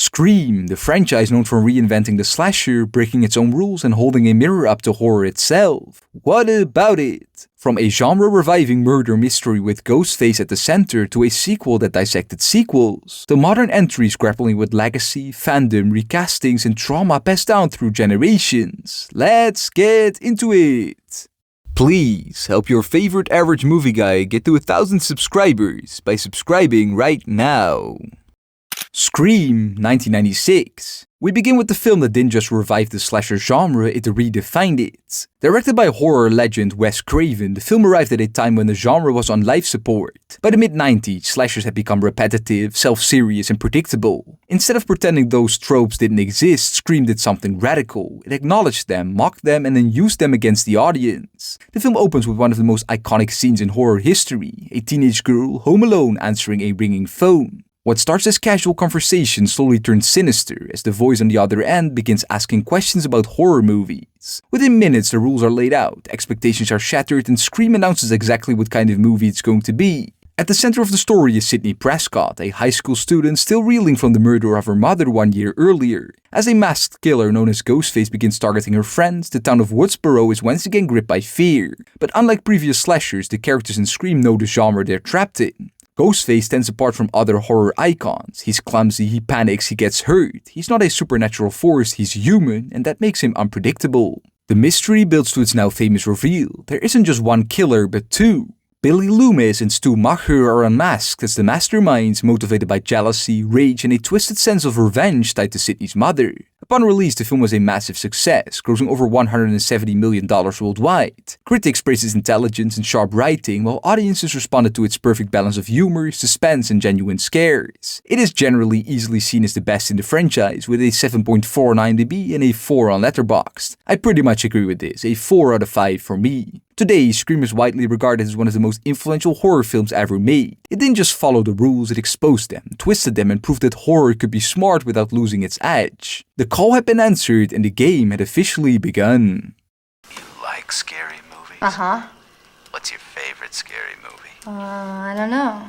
Scream, the franchise known for reinventing the slasher, breaking its own rules and holding a mirror up to horror itself. What about it? From a genre-reviving murder mystery with Ghostface at the center to a sequel that dissected sequels, to modern entries grappling with legacy, fandom, recastings, and trauma passed down through generations. Let's get into it! Please help your favorite average movie guy get to 1,000 subscribers by subscribing right now. Scream, 1996. We begin with the film that didn't just revive the slasher genre, it redefined it. Directed by horror legend Wes Craven, the film arrived at a time when the genre was on life support. By the mid-90s, slashers had become repetitive, self-serious, and predictable. Instead of pretending those tropes didn't exist, Scream did something radical. It acknowledged them, mocked them, and then used them against the audience. The film opens with one of the most iconic scenes in horror history, a teenage girl home alone answering a ringing phone. What starts as casual conversation slowly turns sinister as the voice on the other end begins asking questions about horror movies. Within minutes, the rules are laid out, expectations are shattered, and Scream announces exactly what kind of movie it's going to be. At the center of the story is Sidney Prescott, a high school student still reeling from the murder of her mother 1 year earlier. As a masked killer known as Ghostface begins targeting her friends, the town of Woodsboro is once again gripped by fear. But unlike previous slashers, the characters in Scream know the genre they're trapped in. Ghostface stands apart from other horror icons. He's clumsy, he panics, he gets hurt. He's not a supernatural force, he's human, and that makes him unpredictable. The mystery builds to its now famous reveal. There isn't just one killer, but two. Billy Loomis and Stu Macher are unmasked as the masterminds motivated by jealousy, rage, and a twisted sense of revenge tied to Sidney's mother. Upon release, the film was a massive success, grossing over $170 million worldwide. Critics praised its intelligence and sharp writing, while audiences responded to its perfect balance of humor, suspense, and genuine scares. It is generally easily seen as the best in the franchise, with a 7.4 on IMDb and a 4 on Letterboxd. I pretty much agree with this, a 4 out of 5 for me. Today, Scream is widely regarded as one of the most influential horror films ever made. It didn't just follow the rules, it exposed them, twisted them, and proved that horror could be smart without losing its edge. The call had been answered and the game had officially begun. You like scary movies? Uh-huh. What's your favorite scary movie? I don't know.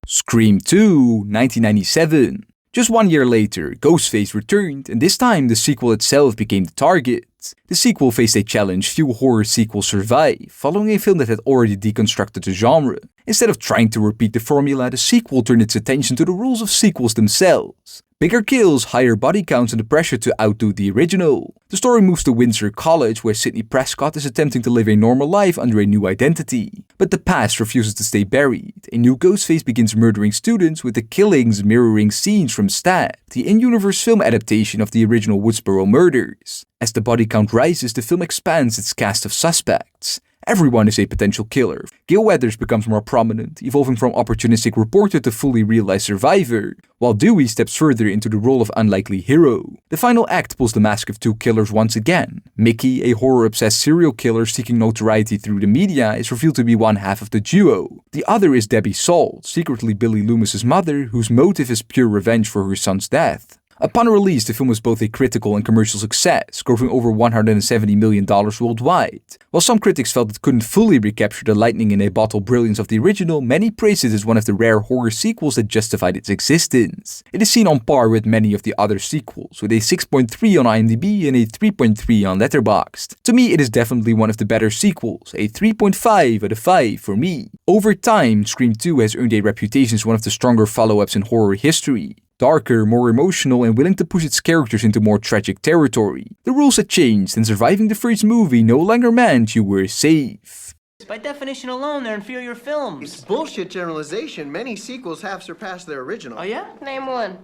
Scream 2, 1997. Just 1 year later, Ghostface returned, and this time the sequel itself became the target. The sequel faced a challenge few horror sequels survive, following a film that had already deconstructed the genre. Instead of trying to repeat the formula, the sequel turned its attention to the rules of sequels themselves. Bigger kills, higher body counts, and the pressure to outdo the original. The story moves to Windsor College, where Sidney Prescott is attempting to live a normal life under a new identity. But the past refuses to stay buried. A new Ghostface begins murdering students, with the killings mirroring scenes from Stab, the in-universe film adaptation of the original Woodsboro murders. As the body count rises, the film expands its cast of suspects. Everyone is a potential killer. Gil Weathers becomes more prominent, evolving from opportunistic reporter to fully realized survivor, while Dewey steps further into the role of unlikely hero. The final act pulls the mask of two killers once again. Mickey, a horror-obsessed serial killer seeking notoriety through the media, is revealed to be one half of the duo. The other is Debbie Salt, secretly Billy Loomis's mother, whose motive is pure revenge for her son's death. Upon release, the film was both a critical and commercial success, grossing over $170 million worldwide. While some critics felt it couldn't fully recapture the lightning-in-a-bottle brilliance of the original, many praised it as one of the rare horror sequels that justified its existence. It is seen on par with many of the other sequels, with a 6.3 on IMDb and a 3.3 on Letterboxd. To me, it is definitely one of the better sequels, a 3.5 out of 5 for me. Over time, Scream 2 has earned a reputation as one of the stronger follow-ups in horror history. Darker, more emotional, and willing to push its characters into more tragic territory. The rules had changed, and surviving the first movie no longer meant you were safe. By definition alone, they're inferior films. It's bullshit generalization. Many sequels have surpassed their original. Oh yeah? Name one.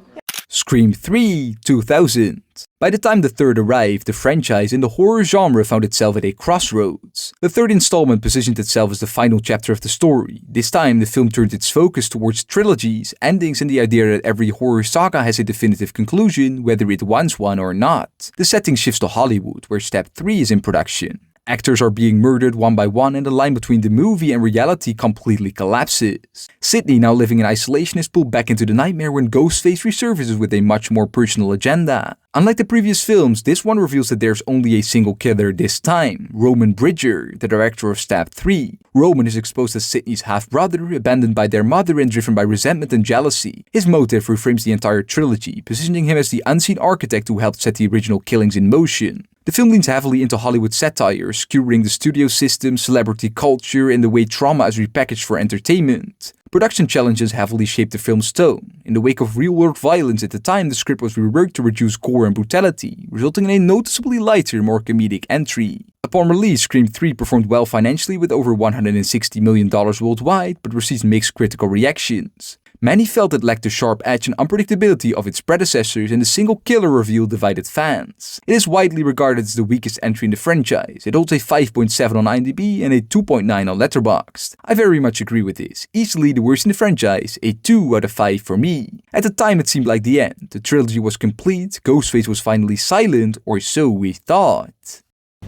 Scream 3, 2000. By the time the third arrived, the franchise in the horror genre found itself at a crossroads. The third installment positioned itself as the final chapter of the story. This time, the film turned its focus towards trilogies, endings, and the idea that every horror saga has a definitive conclusion, whether it wants one or not. The setting shifts to Hollywood, where Step 3 is in production. Actors are being murdered one by one and the line between the movie and reality completely collapses. Sidney, now living in isolation, is pulled back into the nightmare when Ghostface resurfaces with a much more personal agenda. Unlike the previous films, this one reveals that there's only a single killer this time, Roman Bridger, the director of Stab 3. Roman is exposed as Sidney's half-brother, abandoned by their mother and driven by resentment and jealousy. His motive reframes the entire trilogy, positioning him as the unseen architect who helped set the original killings in motion. The film leans heavily into Hollywood satire, skewering the studio system, celebrity culture, and the way trauma is repackaged for entertainment. Production challenges heavily shaped the film's tone. In the wake of real-world violence at the time, the script was reworked to reduce gore and brutality, resulting in a noticeably lighter, more comedic entry. Upon release, Scream 3 performed well financially with over $160 million worldwide, but received mixed critical reactions. Many felt it lacked the sharp edge and unpredictability of its predecessors, and the single killer reveal divided fans. It is widely regarded as the weakest entry in the franchise. It holds a 5.7 on IMDb and a 2.9 on Letterboxd. I very much agree with this. Easily the worst in the franchise, a 2 out of 5 for me. At the time it seemed like the end. The trilogy was complete, Ghostface was finally silent, or so we thought.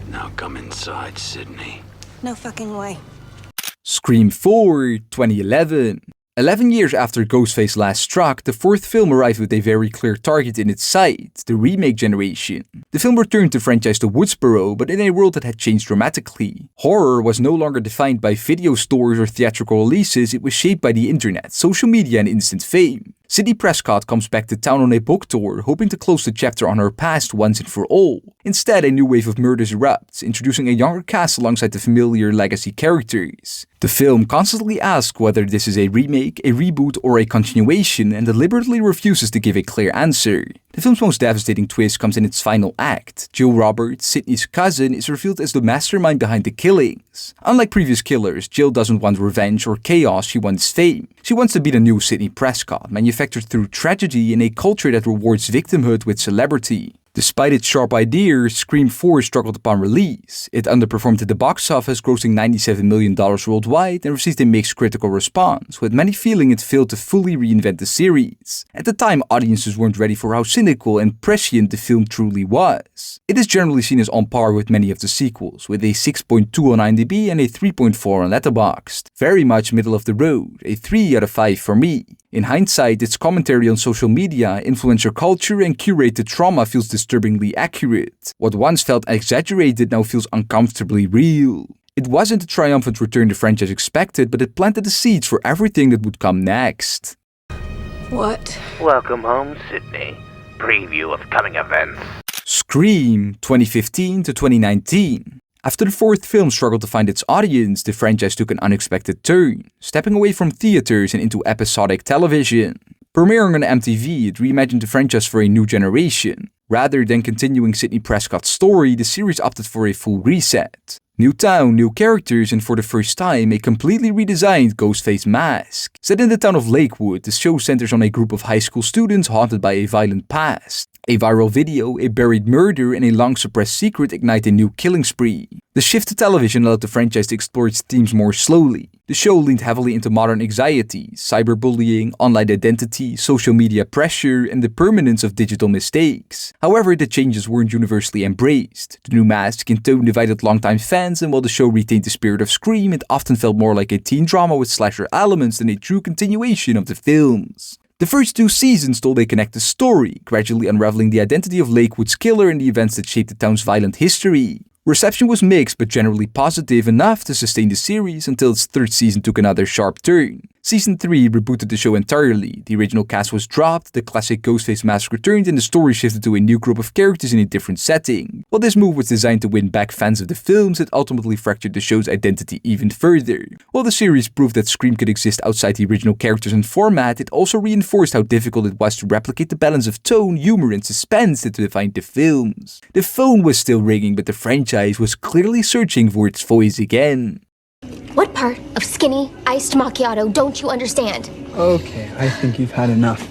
Now come inside, Sydney. No fucking way. Scream 4, 2011. 11 years after Ghostface last struck, the fourth film arrived with a very clear target in its sight, the remake generation. The film returned the franchise to Woodsboro, but in a world that had changed dramatically. Horror was no longer defined by video stores or theatrical releases, it was shaped by the internet, social media and instant fame. Sidney Prescott comes back to town on a book tour, hoping to close the chapter on her past once and for all. Instead, a new wave of murders erupts, introducing a younger cast alongside the familiar legacy characters. The film constantly asks whether this is a remake, a reboot, or a continuation, and deliberately refuses to give a clear answer. The film's most devastating twist comes in its final act. Jill Roberts, Sidney's cousin, is revealed as the mastermind behind the killings. Unlike previous killers, Jill doesn't want revenge or chaos, she wants fame. She wants to be the new Sidney Prescott, manufactured through tragedy in a culture that rewards victimhood with celebrity. Despite its sharp ideas, Scream 4 struggled upon release. It underperformed at the box office, grossing $97 million worldwide and received a mixed critical response, with many feeling it failed to fully reinvent the series. At the time, audiences weren't ready for how cynical and prescient the film truly was. It is generally seen as on par with many of the sequels, with a 6.2 on IMDb and a 3.4 on Letterboxd. Very much middle of the road, a 3 out of 5 for me. In hindsight, its commentary on social media, influencer culture, and curated trauma feels disturbingly accurate. What once felt exaggerated now feels uncomfortably real. It wasn't the triumphant return the franchise expected, but it planted the seeds for everything that would come next. What? Welcome home, Sydney. Preview of coming events. Scream 2015 to 2019. After the fourth film struggled to find its audience, the franchise took an unexpected turn, stepping away from theaters and into episodic television. Premiering on MTV, it reimagined the franchise for a new generation. Rather than continuing Sidney Prescott's story, the series opted for a full reset. New town, new characters, and for the first time, a completely redesigned Ghostface mask. Set in the town of Lakewood, the show centers on a group of high school students haunted by a violent past. A viral video, a buried murder, and a long-suppressed secret ignite a new killing spree. The shift to television allowed the franchise to explore its themes more slowly. The show leaned heavily into modern anxieties, cyberbullying, online identity, social media pressure, and the permanence of digital mistakes. However, the changes weren't universally embraced. The new mask and tone divided longtime fans, and while the show retained the spirit of Scream, it often felt more like a teen drama with slasher elements than a true continuation of the films. The first 2 seasons told a connected story, gradually unraveling the identity of Lakewood's killer and the events that shaped the town's violent history. Reception was mixed but generally positive enough to sustain the series until its 3rd season took another sharp turn. Season 3 rebooted the show entirely, the original cast was dropped, the classic Ghostface mask returned, and the story shifted to a new group of characters in a different setting. While this move was designed to win back fans of the films, it ultimately fractured the show's identity even further. While the series proved that Scream could exist outside the original characters and format, it also reinforced how difficult it was to replicate the balance of tone, humor, and suspense that defined the films. The phone was still ringing, but the franchise was clearly searching for its voice again. What part of skinny iced macchiato don't you understand? Okay, I think you've had enough.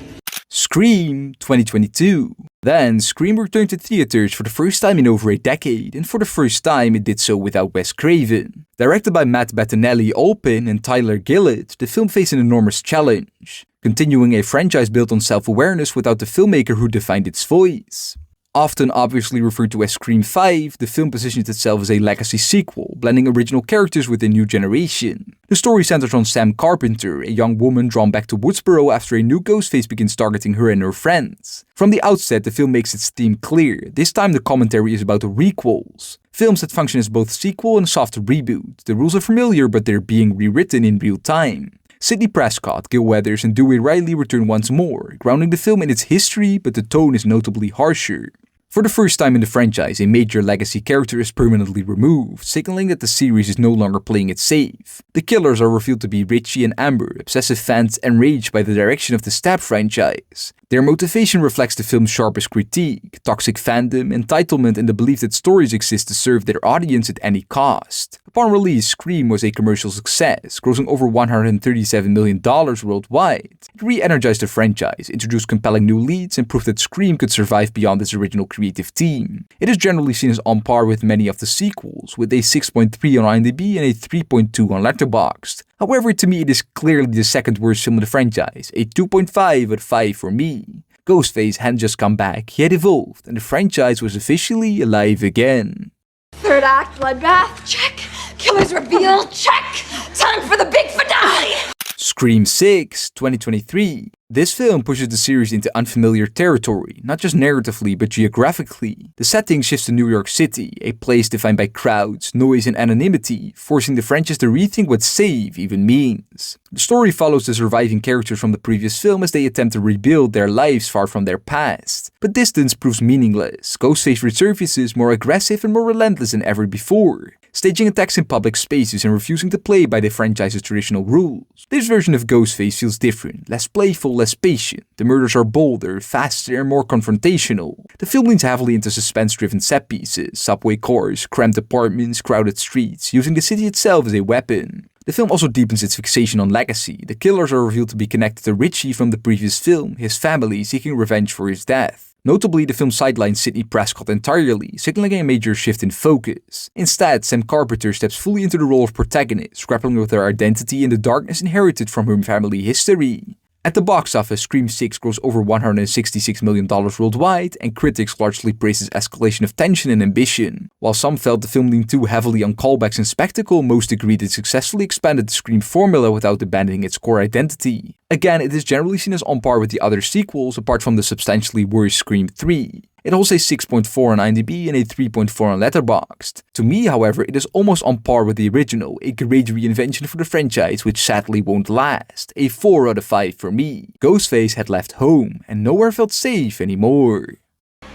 Scream 2022. Then, Scream returned to theaters for the first time in over a decade, and for the first time it did so without Wes Craven. Directed by Matt Bettinelli-Olpin and Tyler Gillett, the film faced an enormous challenge, continuing a franchise built on self-awareness without the filmmaker who defined its voice. Often obviously referred to as Scream 5, the film positions itself as a legacy sequel, blending original characters with a new generation. The story centers on Sam Carpenter, a young woman drawn back to Woodsboro after a new Ghostface begins targeting her and her friends. From the outset, the film makes its theme clear. This time the commentary is about the requels. Films that function as both sequel and soft reboot. The rules are familiar, but they're being rewritten in real time. Sidney Prescott, Gil Weathers, and Dewey Riley return once more, grounding the film in its history, but the tone is notably harsher. For the first time in the franchise, a major legacy character is permanently removed, signaling that the series is no longer playing it safe. The killers are revealed to be Richie and Amber, obsessive fans enraged by the direction of the Stab franchise. Their motivation reflects the film's sharpest critique, toxic fandom, entitlement, and the belief that stories exist to serve their audience at any cost. Upon release, Scream was a commercial success, grossing over $137 million worldwide. It re-energized the franchise, introduced compelling new leads, and proved that Scream could survive beyond its original creative team. It is generally seen as on par with many of the sequels, with a 6.3 on IMDb and a 3.2 on Letterboxd. However, to me it is clearly the second worst film in the franchise, a 2.5 out of 5 for me. Ghostface hadn't just come back, he had evolved, and the franchise was officially alive again. Third act, bloodbath, check. Killer's reveal, check. Time for the big finale. Scream 6, 2023. This film pushes the series into unfamiliar territory, not just narratively but geographically. The setting shifts to New York City, a place defined by crowds, noise, and anonymity, forcing the franchise to rethink what safe even means. The story follows the surviving characters from the previous film as they attempt to rebuild their lives far from their past. But distance proves meaningless. Ghostface resurfaces more aggressive and more relentless than ever before, staging attacks in public spaces and refusing to play by the franchise's traditional rules. This version of Ghostface feels different, less playful, less patient. The murders are bolder, faster, and more confrontational. The film leans heavily into suspense-driven set pieces, subway cars, cramped apartments, crowded streets, using the city itself as a weapon. The film also deepens its fixation on legacy. The killers are revealed to be connected to Richie from the previous film, his family seeking revenge for his death. Notably, the film sidelines Sidney Prescott entirely, signaling a major shift in focus. Instead, Sam Carpenter steps fully into the role of protagonist, grappling with her identity and the darkness inherited from her family history. At the box office, Scream 6 grossed over $166 million worldwide, and critics largely praised its escalation of tension and ambition. While some felt the film leaned too heavily on callbacks and spectacle, most agreed it successfully expanded the Scream formula without abandoning its core identity. Again, it is generally seen as on par with the other sequels, apart from the substantially worse Scream 3. It holds a 6.4 on IMDb and a 3.4 on Letterboxd. To me, however, it is almost on par with the original, a great reinvention for the franchise which sadly won't last. A 4 out of 5 for me. Ghostface had left home, and nowhere felt safe anymore.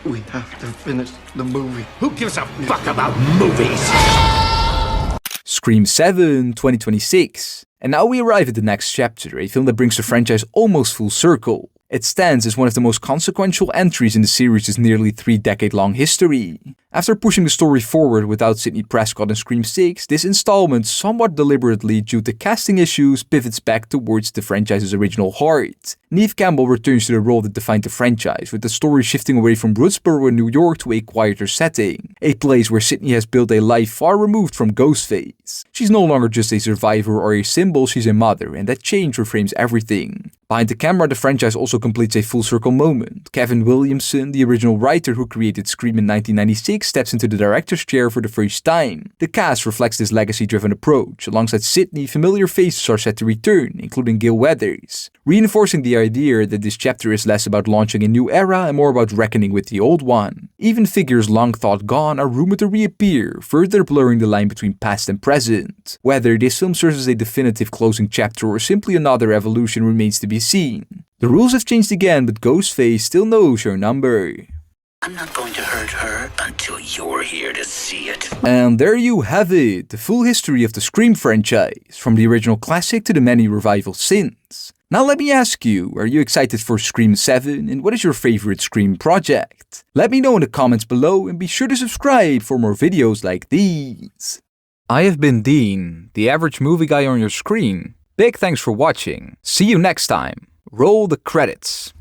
We have to finish the movie. Who gives a fuck about movies? Scream 7, 2026. And now we arrive at the next chapter, a film that brings the franchise almost full circle. It stands as one of the most consequential entries in the series' nearly 3-decade-long history. After pushing the story forward without Sidney Prescott in Scream 6, this installment, somewhat deliberately due to casting issues, pivots back towards the franchise's original heart. Neve Campbell returns to the role that defined the franchise, with the story shifting away from Woodsboro in New York to a quieter setting, a place where Sidney has built a life far removed from Ghostface. She's no longer just a survivor or a symbol, she's a mother, and that change reframes everything. Behind the camera, the franchise also completes a full-circle moment. Kevin Williamson, the original writer who created Scream in 1996, steps into the director's chair for the first time. The cast reflects this legacy-driven approach. Alongside Sidney, familiar faces are set to return, including Gil Weathers, reinforcing the idea that this chapter is less about launching a new era and more about reckoning with the old one. Even figures long thought gone are rumored to reappear, further blurring the line between past and present. Whether this film serves as a definitive closing chapter or simply another evolution remains to be seen. The rules have changed again, but Ghostface still knows her number. I'm not going to hurt her until you're here to see it. And there you have it, the full history of the Scream franchise, from the original classic to the many revivals since. Now let me ask you, are you excited for Scream 7, and what is your favorite Scream project? Let me know in the comments below, and be sure to subscribe for more videos like these. I have been Dean, the average movie guy on your screen. Big thanks for watching. See you next time. Roll the credits.